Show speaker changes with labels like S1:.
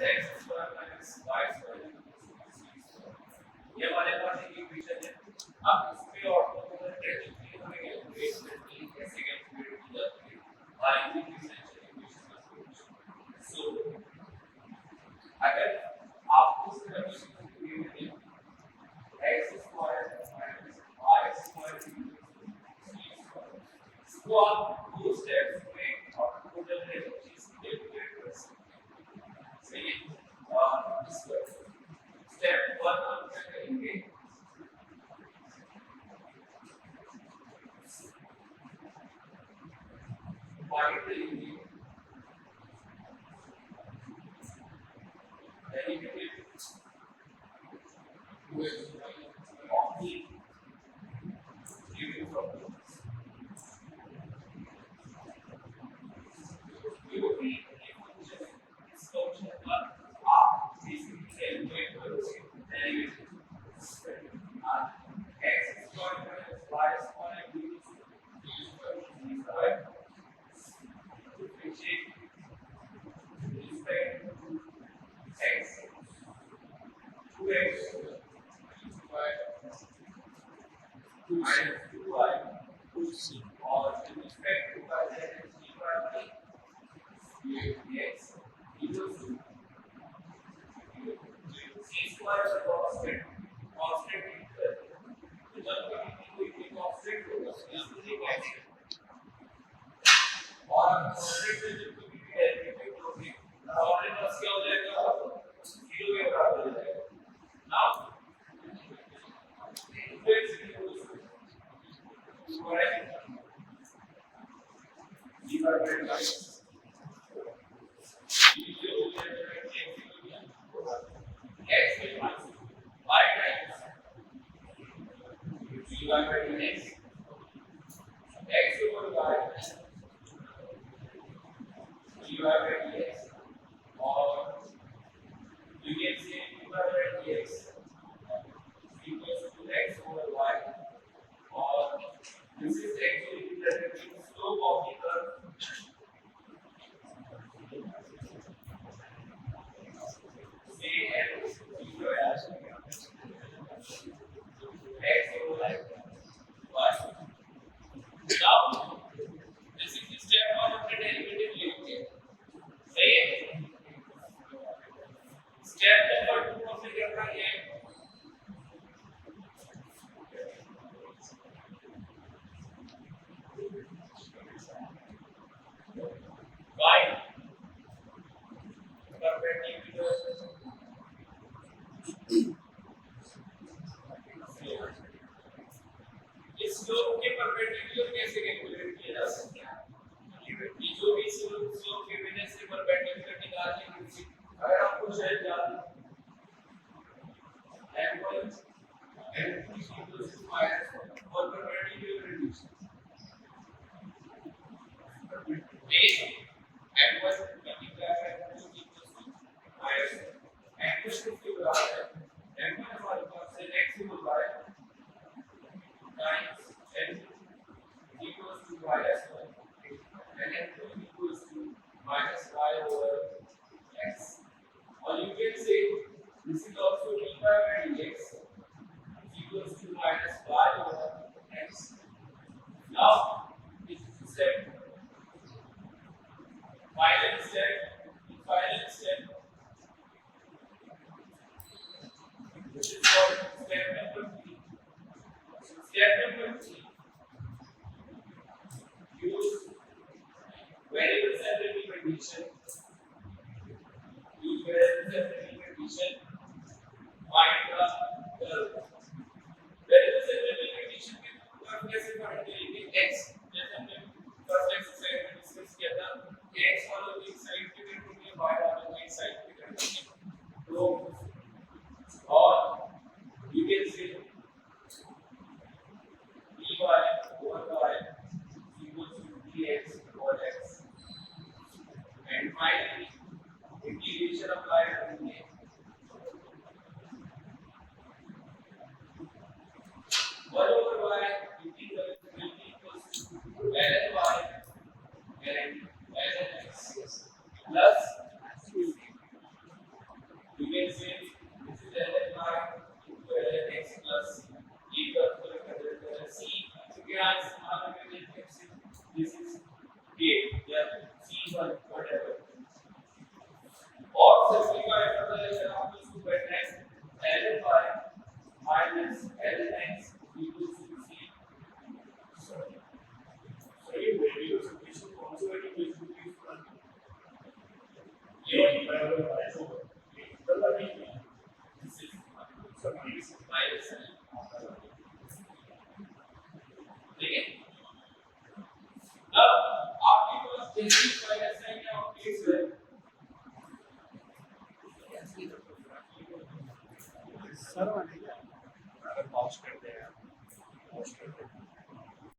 S1: x square minus y square equals to c square. ये हमारे पास एक इक्वेशन है. अब इस पे ऑर्थोगोनल ट्रेजेक्टरी हमें कैलकुलेट करनी है. कैसे कैलकुलेट की जाती है? By using differential equation approach. So अगर आपको इस तरह की इक्वेशन दी है x square minus y square equals to c square. इसको आप दो स्टेप्स में ऑर्थोगोनल ट्रेजेक्टरीज कैलकुलेट कर सकते हैं. सही है. और इसको स्टेप 1 हम क्या करेंगे? Find the unit derivative with of the given problem. क्योंकि ये फंक्शन इस फंक्शन पर आप बेसिकली कैलकुलेट करोगे derivative. x square minus y square equals to c square. Right? Differentiate respect to x 2x square minus 2y और with respect to y that is d by dx equals to c square is a constant integral. तो जब कभी कोई constant होगा इसलिए constant और constant से जब कभी भी डेरिवेटिव लोगे ऑर्डर बस क्या हो जाएगा? 0 के बराबर हो जाएगा. Now x equals to correct d by dx. X equals y times dy by dx. X over y dy by dx or you can say dy by dx equals to x over y or this is actually representing the slope of the curve. Say f is equal to x over y. Now this is the step one of the derivative लेंगे. सही है. Step number 2 हमने क्या करना है? y perpendicular इस slope के perpendicular कैसे कैलकुलेट किया जा सकता है? ये जो भी स्लोप के बिना से परपेंडिकुलर निकालने की अगर आपको शायद याद m1 m2 equals to minus और perpendicular reduce m1 multiplied by m2 equals to minus m2 के बराबर है. m1 हमारे पास है x over y times n equals to y square and n2 equals to minus y over x. Or you can say this is also dy by dx equals to minus y over x. Now this is the step. Final step. This is called step number 3. Step number 3. Use variable separability condition. Find the curve. Variable separability condition में curve कैसे find करेंगे? x जैसे हमने first exercise में discuss किया था कि x वालों को एक साइड पे करेंगे, y वालों को एक साइड पे करेंगे. तो और you can say dy over y equals to dx over x. And finally integration apply करेंगे और simplify formulation of this to get x ln y minus ln x equals to c.
S2: So ये variable substitution कौन सी वाली equation use करना ये बराबर है तो ये बराबर नहीं है
S1: This is
S2: so minus
S1: minus ठीक है अब आपके पास जैसे माइनस साइन या x है
S2: सर वाले अगर पॉज करते हैं पॉज करते हैं